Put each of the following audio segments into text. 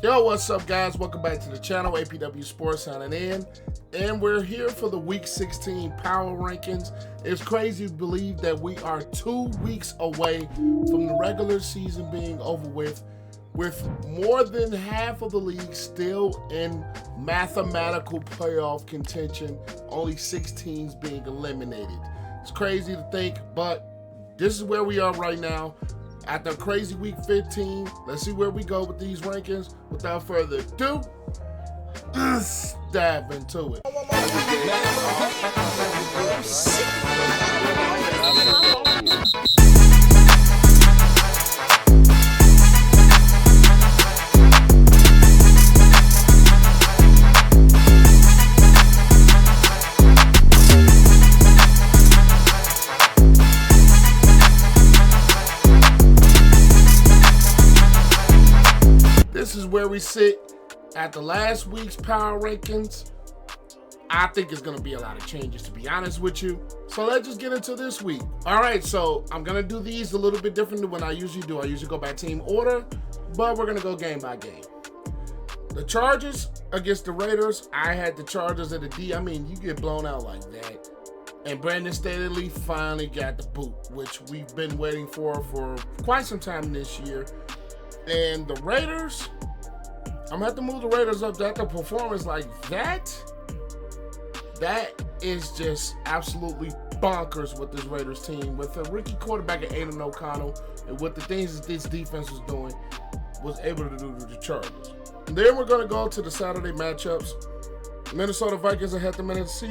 Yo, what's up, guys? Welcome back to the channel. APW Sports signing in, and we're here for the Week 16 Power Rankings. It's crazy to believe that we are 2 weeks away from the regular season being over with more than half of the league still in mathematical playoff contention, only 6 teams being eliminated. It's crazy to think, but this is where we are right now. After a crazy week 15, let's see where we go with these rankings. Without further ado, let's dive into it. This is where we sit at the last week's power rankings. I think it's going to be a lot of changes, to be honest with you. So let's just get into this week. All right, so I'm going to do these a little bit different than what I usually do. I usually go by team order, but we're going to go game by game. The Chargers against the Raiders. I had the Chargers at a D. I mean, you get blown out like that. And Brandon Staley finally got the boot, which we've been waiting for quite some time this year. And the Raiders, I'm going to have to move the Raiders up. After a performance like that is just absolutely bonkers with this Raiders team. With a rookie quarterback at Aiden O'Connell and with the things that this defense was doing, was able to do to the Chargers. And then we're going to go to the Saturday matchups. Minnesota Vikings ahead them at C.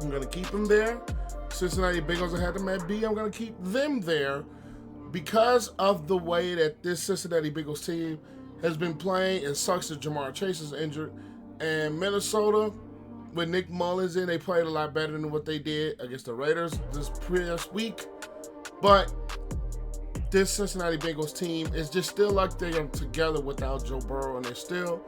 I'm going to keep them there. Cincinnati Bengals ahead them at B. I'm going to keep them there. Because of the way that this Cincinnati Bengals team has been playing, it sucks that Jamar Chase is injured. And Minnesota, with Nick Mullins in, they played a lot better than what they did against the Raiders this previous week. But this Cincinnati Bengals team is just still like they're together without Joe Burrow, and they're still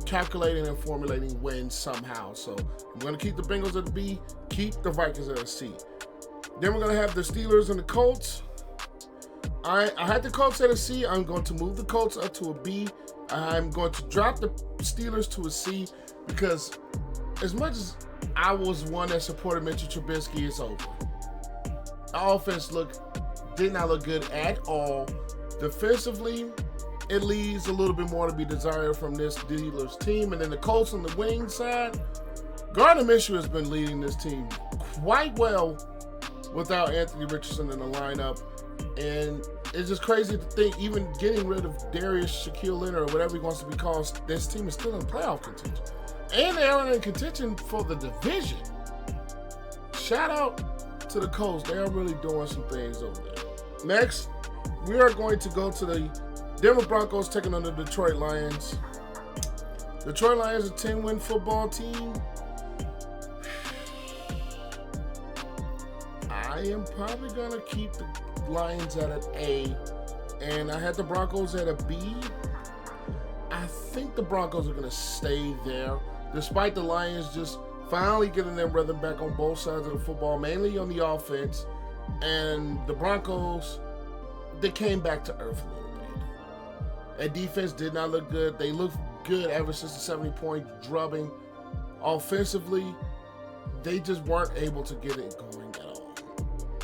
calculating and formulating wins somehow. So I'm going to keep the Bengals at a B, keep the Vikings at a C. Then we're going to have the Steelers and the Colts. I had the Colts at a C. I'm going to move the Colts up to a B. I'm going to drop the Steelers to a C because as much as I was one that supported Mitchell Trubisky, it's over. The offense did not look good at all. Defensively, it leaves a little bit more to be desired from this Steelers team. And then the Colts on the wing side, Gardner Minshew has been leading this team quite well without Anthony Richardson in the lineup. And it's just crazy to think, even getting rid of Darius Shaquille Leonard or whatever he wants to be called, this team is still in playoff contention. And they are in contention for the division. Shout out to the Colts. They are really doing some things over there. Next, we are going to go to the Denver Broncos taking on the Detroit Lions. Detroit Lions, a 10-win football team. I am probably going to keep the Lions at an A, and I had the Broncos at a B. I think the Broncos are going to stay there, despite the Lions just finally getting their rhythm back on both sides of the football, mainly on the offense. And the Broncos, they came back to earth a little bit. That defense did not look good. They looked good ever since the 70-point drubbing. Offensively, they just weren't able to get it going at all.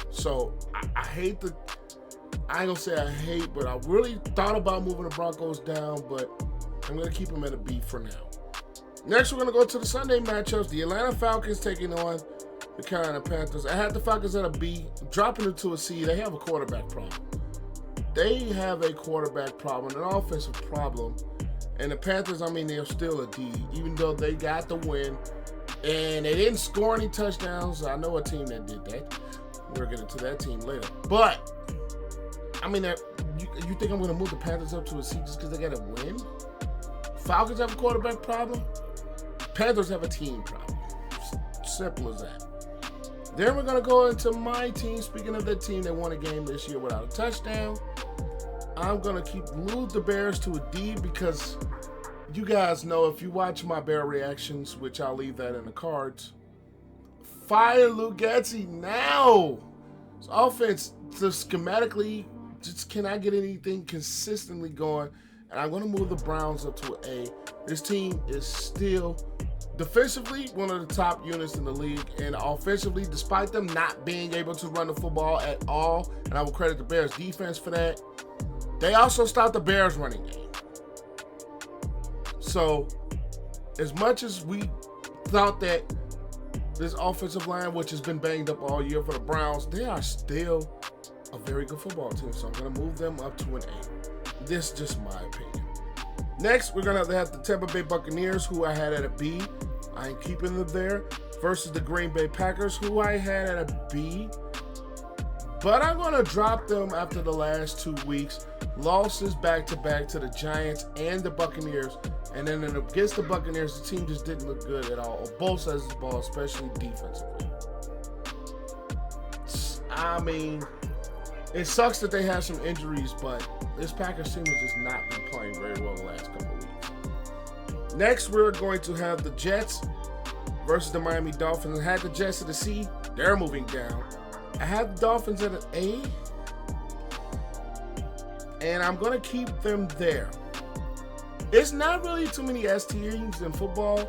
So I hate I ain't gonna say I hate, but I really thought about moving the Broncos down, but I'm gonna keep them at a B for now. Next, we're gonna go to the Sunday matchups. The Atlanta Falcons taking on the Carolina Panthers. I had the Falcons at a B, dropping it to a C. They have a quarterback problem. An offensive problem. And the Panthers, I mean, they're still a D, even though they got the win. And they didn't score any touchdowns. I know a team that did that. We'll get into that team later. But, I mean, you think I'm going to move the Panthers up to a C just because they got to win? Falcons have a quarterback problem. Panthers have a team problem. Simple as that. Then we're going to go into my team. Speaking of that team that won a game this year without a touchdown, I'm going to move the Bears to a D because you guys know, if you watch my Bear reactions, which I'll leave that in the cards, fire Luke Getsy now. His offense just schematically just cannot get anything consistently going. and I'm going to move the Browns up to an A. This team is still defensively one of the top units in the league, and offensively, despite them not being able to run the football at all, and I will credit the Bears defense for that, they also stopped the Bears running game. So as much as we thought that this offensive line, which has been banged up all year for the Browns, they are still a very good football team. So I'm going to move them up to an A. This is just my opinion. Next, we're going to have the Tampa Bay Buccaneers, who I had at a B. I ain't keeping them there. Versus the Green Bay Packers, who I had at a B. But I'm going to drop them after the last 2 weeks. Losses back-to-back to the Giants and the Buccaneers. And then against the Buccaneers, the team just didn't look good at all. On both sides of the ball, especially defensively. I mean, it sucks that they have some injuries, but this Packers team has just not been playing very well the last couple of weeks. Next, we're going to have the Jets versus the Miami Dolphins. I had the Jets at a C. They're moving down. I have the Dolphins at an A. And I'm going to keep them there. It's not really too many S teams in football.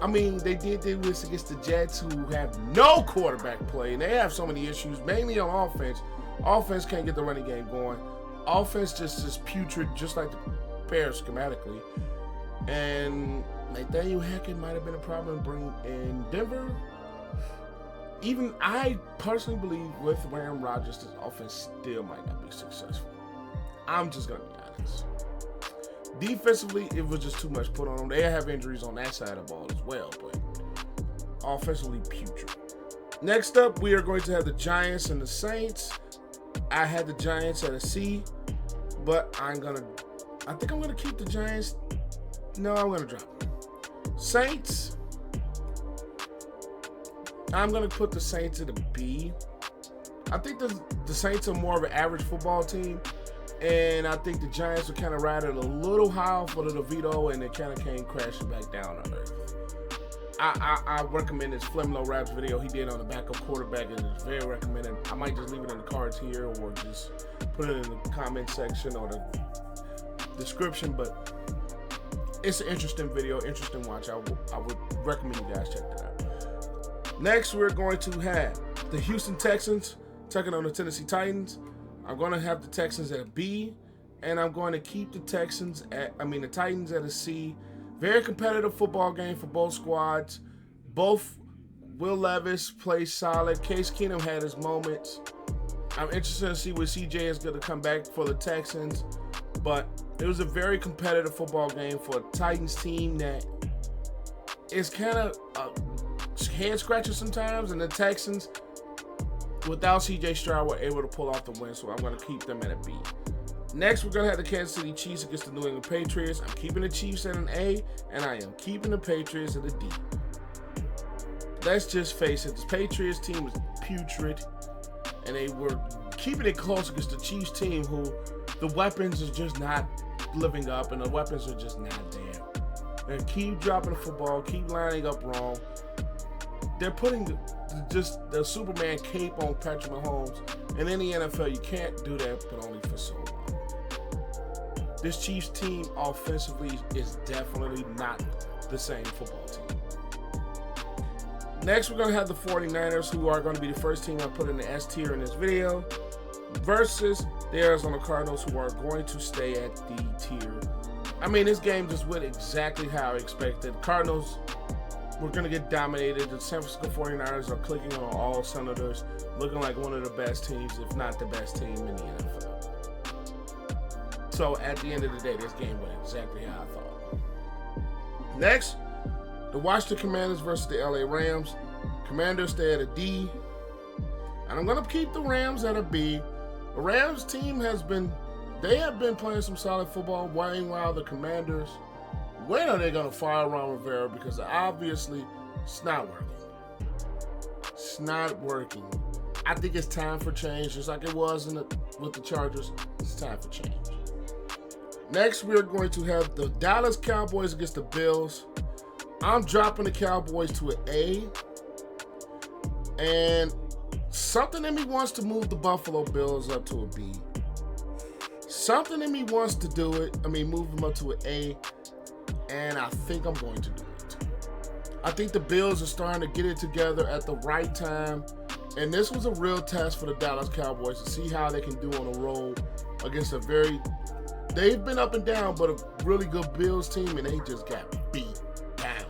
I mean, they did this against the Jets, who have no quarterback play, and they have so many issues, mainly on offense. Offense can't get the running game going. Offense just is putrid, just like the Bears schematically. And Nathaniel Hackett might have been a problem in Denver. Even I personally believe with Aaron Rodgers, this offense still might not be successful. I'm just going to be honest. Defensively, it was just too much put on them. They have injuries on that side of the ball as well, but offensively, putrid. Next up, we are going to have the Giants and the Saints. I had the Giants at a C, but I think I'm going to keep the Giants. No, I'm going to drop them. Saints, I'm going to put the Saints at a B. I think the Saints are more of an average football team. And I think the Giants were kind of riding a little high for the DeVito, and it kind of came crashing back down on earth. I recommend this Flemlo Raps video he did on the backup quarterback. It is very recommended. I might just leave it in the cards here or just put it in the comment section or the description. But it's an interesting video, interesting watch. I would recommend you guys check that out. Next, we're going to have the Houston Texans taking on the Tennessee Titans. I'm going to have the Texans at a B, and I'm going to keep the Titans at a C. Very competitive football game for both squads. Both Will Levis plays solid. Case Keenum had his moments. I'm interested to see what CJ is going to come back for the Texans, but it was a very competitive football game for a Titans team that is kind of head scratcher sometimes, and the Texans, without CJ Stroud, were able to pull off the win, so I'm going to keep them at a B. Next, we're going to have the Kansas City Chiefs against the New England Patriots. I'm keeping the Chiefs at an A, and I am keeping the Patriots at a D. Let's just face it, this Patriots team was putrid, and they were keeping it close against the Chiefs team, who the weapons are just not living up, and the weapons are just not there. They keep dropping the football, keep lining up wrong. They're putting the Superman cape on Patrick Mahomes, and in the NFL, you can't do that, but only for so long. This Chiefs team offensively is definitely not the same football team. Next, we're going to have the 49ers, who are going to be the first team I put in the S tier in this video, versus the Arizona Cardinals, who are going to stay at D tier. I mean, this game just went exactly how I expected. Cardinals were going to get dominated. The San Francisco 49ers are clicking on all cylinders, looking like one of the best teams, if not the best team in the NFL. So at the end of the day, this game went exactly how I thought. Next, the Washington Commanders versus the LA Rams. Commanders stay at a D. And I'm going to keep the Rams at a B. The Rams team have been playing some solid football. While the Commanders, when are they going to fire Ron Rivera? Because obviously it's not working. It's not working. I think it's time for change, just like it was with the Chargers. It's time for change. Next, we're going to have the Dallas Cowboys against the Bills. I'm dropping the Cowboys to an A. And something in me wants to move the Buffalo Bills up to a B. Something in me wants to do it. I mean, move them up to an A, and I think I'm going to do it. I think the Bills are starting to get it together at the right time, and this was a real test for the Dallas Cowboys to see how they can do on a roll against a they've been up and down, but a really good Bills team, and they just got beat down.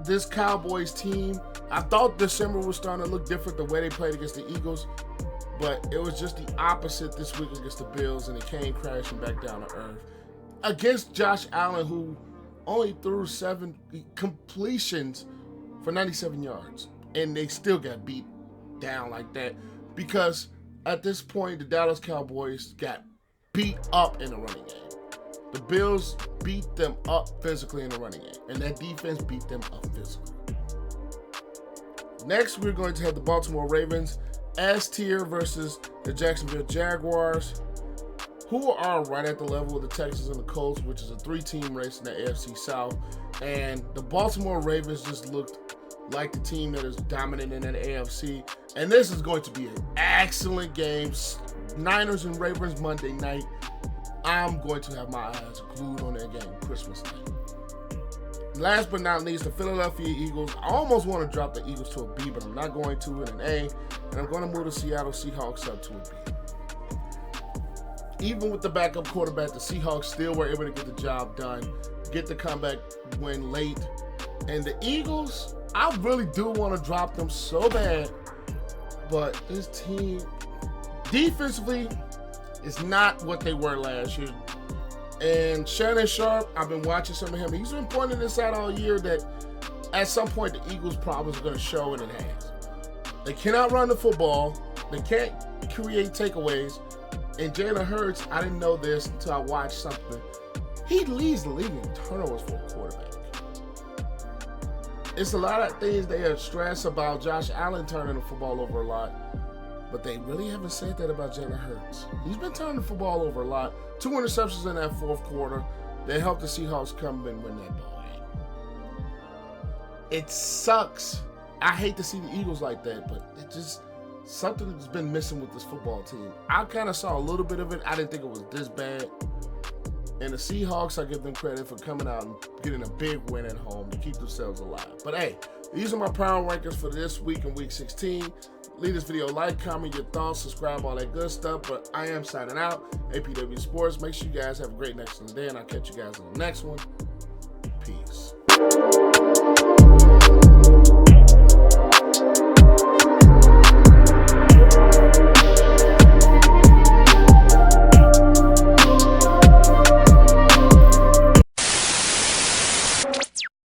This Cowboys team, I thought December was starting to look different the way they played against the Eagles, but it was just the opposite this week against the Bills, and it came crashing back down to earth. Against Josh Allen, who only threw 7 completions for 97 yards, and they still got beat down like that because at this point, the Dallas Cowboys got beat up in the running game. The Bills beat them up physically in the running game, and that defense beat them up physically. Next, we're going to have the Baltimore Ravens S tier versus the Jacksonville Jaguars, who are right at the level of the Texans and the Colts, which is a 3-team race in the AFC South. And the Baltimore Ravens just looked like the team that is dominant in that AFC. And this is going to be an excellent game. Niners and Ravens Monday night. I'm going to have my eyes glued on that game Christmas night. Last but not least, the Philadelphia Eagles. I almost want to drop the Eagles to a B, but I'm not going to, in an A. And I'm going to move the Seattle Seahawks up to a B. Even with the backup quarterback, the Seahawks still were able to get the job done, get the comeback win late. And the Eagles, I really do want to drop them so bad, but this team, defensively, is not what they were last year. And Shannon Sharp, I've been watching some of him. He's been pointing this out all year that at some point the Eagles' problems are going to show, and it has. They cannot run the football. They can't create takeaways. And Jalen Hurts, I didn't know this until I watched something. He leads the league in turnovers for a quarterback. It's a lot of things they are stressed about Josh Allen turning the football over a lot, but they really haven't said that about Jalen Hurts. He's been turning the football over a lot. 2 interceptions in that fourth quarter. They helped the Seahawks come and win that ball game. It sucks. I hate to see the Eagles like that, but it just something that's been missing with this football team. I kind of saw a little bit of it. I didn't think it was this bad. And the Seahawks, I give them credit for coming out and getting a big win at home to keep themselves alive. But hey, these are my power rankings for this week in Week 16. Leave this video a like, comment your thoughts, subscribe, all that good stuff. But I am signing out. APW Sports. Make sure you guys have a great next day, and I'll catch you guys on the next one. Peace.